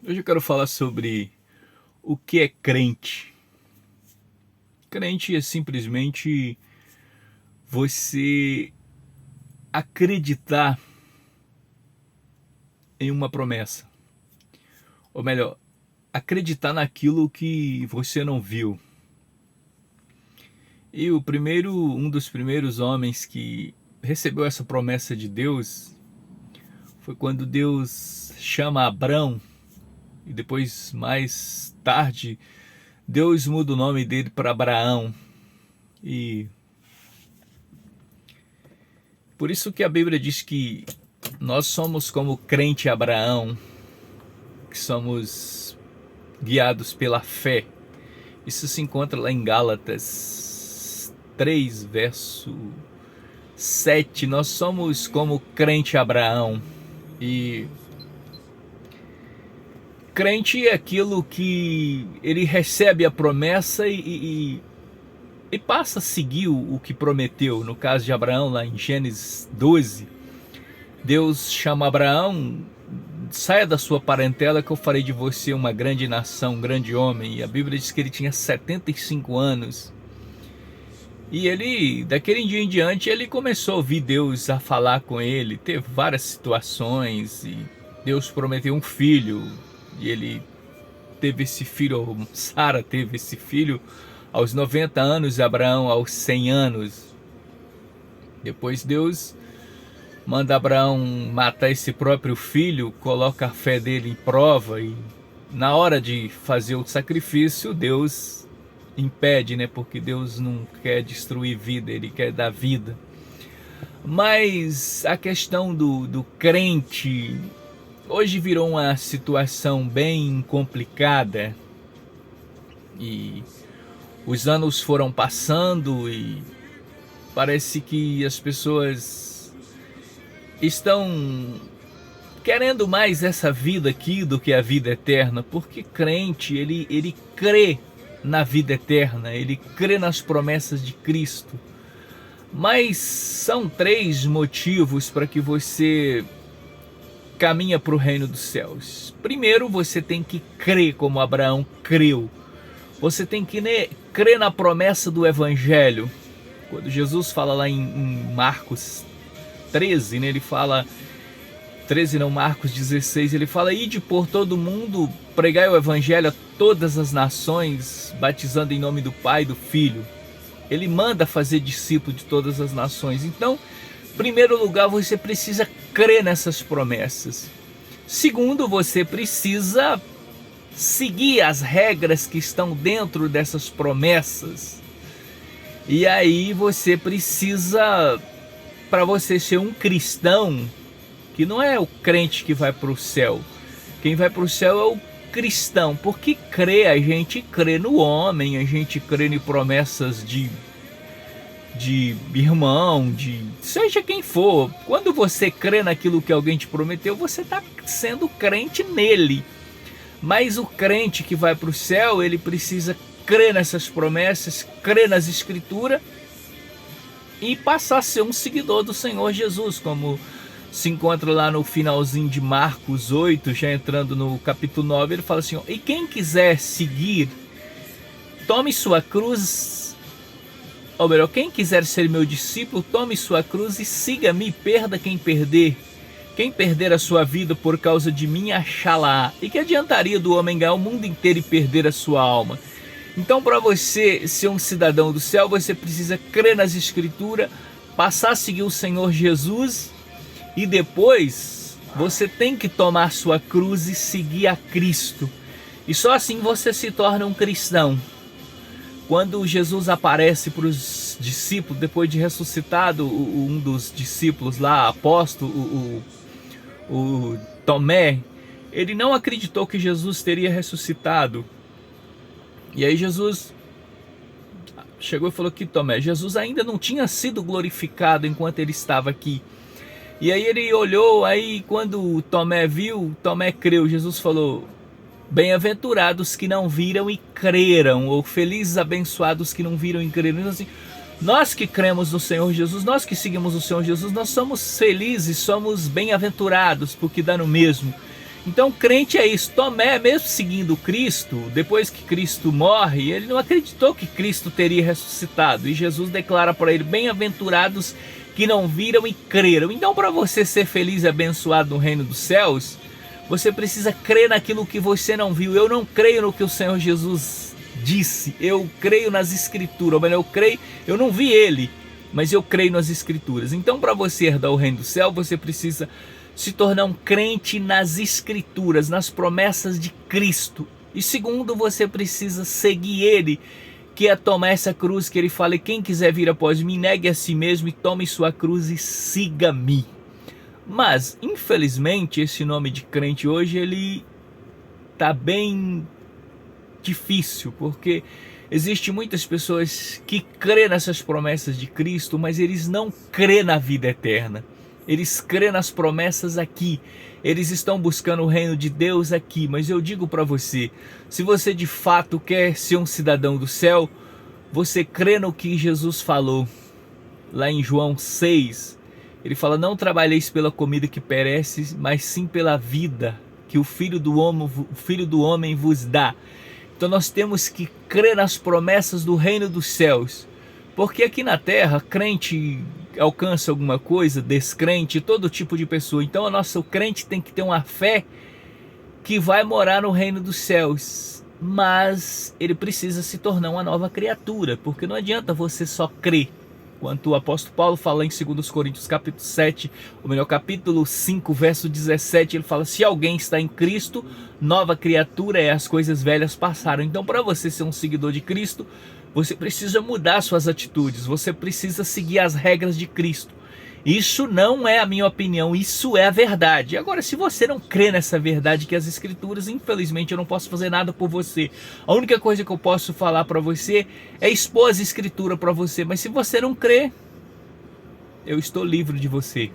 Hoje eu quero falar sobre o que é crente. Crente é simplesmente você acreditar em uma promessa. Ou melhor, acreditar naquilo que você não viu. E um dos primeiros homens que recebeu essa promessa de Deus foi quando Deus chama Abrão e depois, mais tarde, Deus muda o nome dele para Abraão. E por isso que a Bíblia diz que nós somos como crente Abraão, que somos guiados pela fé. Isso se encontra lá em Gálatas 3, verso 7. Nós somos como crente Abraão. E crente é aquilo que ele recebe a promessa e passa a seguir o que prometeu. No caso de Abraão, lá em Gênesis 12, Deus chama Abraão: saia da sua parentela que eu farei de você uma grande nação, um grande homem. E a Bíblia diz que ele tinha 75 anos. E ele, daquele dia em diante, ele começou a ouvir Deus a falar com ele. Teve várias situações e Deus prometeu um filho. E ele teve esse filho, Sara teve esse filho aos 90 anos, Abraão aos 100 anos. Depois Deus manda Abraão matar esse próprio filho, coloca a fé dele em prova e na hora de fazer o sacrifício, Deus impede, né? Porque Deus não quer destruir vida, ele quer dar vida. Mas a questão do crente hoje virou uma situação bem complicada e os anos foram passando e parece que as pessoas estão querendo mais essa vida aqui do que a vida eterna, porque crente, ele crê na vida eterna, ele crê nas promessas de Cristo. Mas são 3 motivos para que você caminha para o reino dos céus. Primeiro, você tem que crer como Abraão creu. Você tem que crer na promessa do Evangelho. Quando Jesus fala lá em Marcos 13, né, ele fala... 13 não, Marcos 16, ele fala: ide por todo mundo, pregai o Evangelho a todas as nações, batizando em nome do Pai e do Filho. Ele manda fazer discípulo de todas as nações. Então, em primeiro lugar, você precisa crer nessas promessas. Segundo, você precisa seguir as regras que estão dentro dessas promessas. E aí você precisa, para você ser um cristão, que não é o crente que vai para o céu, quem vai para o céu é o cristão, porque a gente crê no homem, a gente crê em promessas de irmão, de seja quem for. Quando você crê naquilo que alguém te prometeu, você está sendo crente nele. Mas o crente que vai para o céu, ele precisa crer nessas promessas, crer nas escrituras e passar a ser um seguidor do Senhor Jesus, como se encontra lá no finalzinho de Marcos 8, já entrando no capítulo 9, ele fala assim: ó, e quem quiser seguir, tome sua cruz, ou melhor, quem quiser ser meu discípulo, tome sua cruz e siga-me, perda quem perder a sua vida por causa de mim, achá-la. E que adiantaria do homem ganhar o mundo inteiro e perder a sua alma? Então, para você ser um cidadão do céu, você precisa crer nas escrituras, passar a seguir o Senhor Jesus, e depois você tem que tomar sua cruz e seguir a Cristo. E só assim você se torna um cristão. Quando Jesus aparece para os discípulos, depois de ressuscitado, um dos discípulos lá, apóstolo, o Tomé, ele não acreditou que Jesus teria ressuscitado. E aí Jesus chegou e falou que Tomé, Jesus ainda não tinha sido glorificado enquanto ele estava aqui. E aí ele olhou, aí quando Tomé viu, Tomé creu. Jesus falou: bem-aventurados que não viram e creram, ou felizes, abençoados que não viram e creram. Então, assim, nós que cremos no Senhor Jesus, nós que seguimos o Senhor Jesus, nós somos felizes, somos bem-aventurados, porque dá no mesmo. Então crente é isso. Tomé, mesmo seguindo Cristo, depois que Cristo morre, ele não acreditou que Cristo teria ressuscitado. E Jesus declara para ele: bem-aventurados que não viram e creram. Então, para você ser feliz e abençoado no reino dos céus, você precisa crer naquilo que você não viu. Eu não creio no que o Senhor Jesus disse. Eu creio nas Escrituras. Ou melhor, eu não vi ele, mas eu creio nas Escrituras. Então, para você herdar o reino do céu, você precisa se tornar um crente nas Escrituras, nas promessas de Cristo. E segundo, você precisa seguir ele, que é tomar essa cruz que ele fala: e quem quiser vir após mim, negue a si mesmo e tome sua cruz e siga-me. Mas, infelizmente, esse nome de crente hoje, ele tá bem difícil, porque existe muitas pessoas que crêem nessas promessas de Cristo, mas eles não crêem na vida eterna. Eles crêem nas promessas aqui. Eles estão buscando o reino de Deus aqui. Mas eu digo para você, se você de fato quer ser um cidadão do céu, você crê no que Jesus falou lá em João 6. Ele fala: não trabalheis pela comida que perece, mas sim pela vida que o Filho do Homem vos dá. Então nós temos que crer nas promessas do reino dos céus. Porque aqui na terra, crente alcança alguma coisa, descrente, todo tipo de pessoa. Então o crente tem que ter uma fé que vai morar no reino dos céus. Mas ele precisa se tornar uma nova criatura, porque não adianta você só crer. Quanto o apóstolo Paulo fala em 2 Coríntios capítulo 7, ou melhor, capítulo 5, verso 17, ele fala: se alguém está em Cristo, nova criatura é, as coisas velhas passaram. Então, para você ser um seguidor de Cristo, você precisa mudar suas atitudes, você precisa seguir as regras de Cristo. Isso não é a minha opinião, isso é a verdade. Agora, se você não crê nessa verdade que é as Escrituras, infelizmente eu não posso fazer nada por você. A única coisa que eu posso falar para você é expor as Escrituras para você. Mas se você não crê, eu estou livre de você.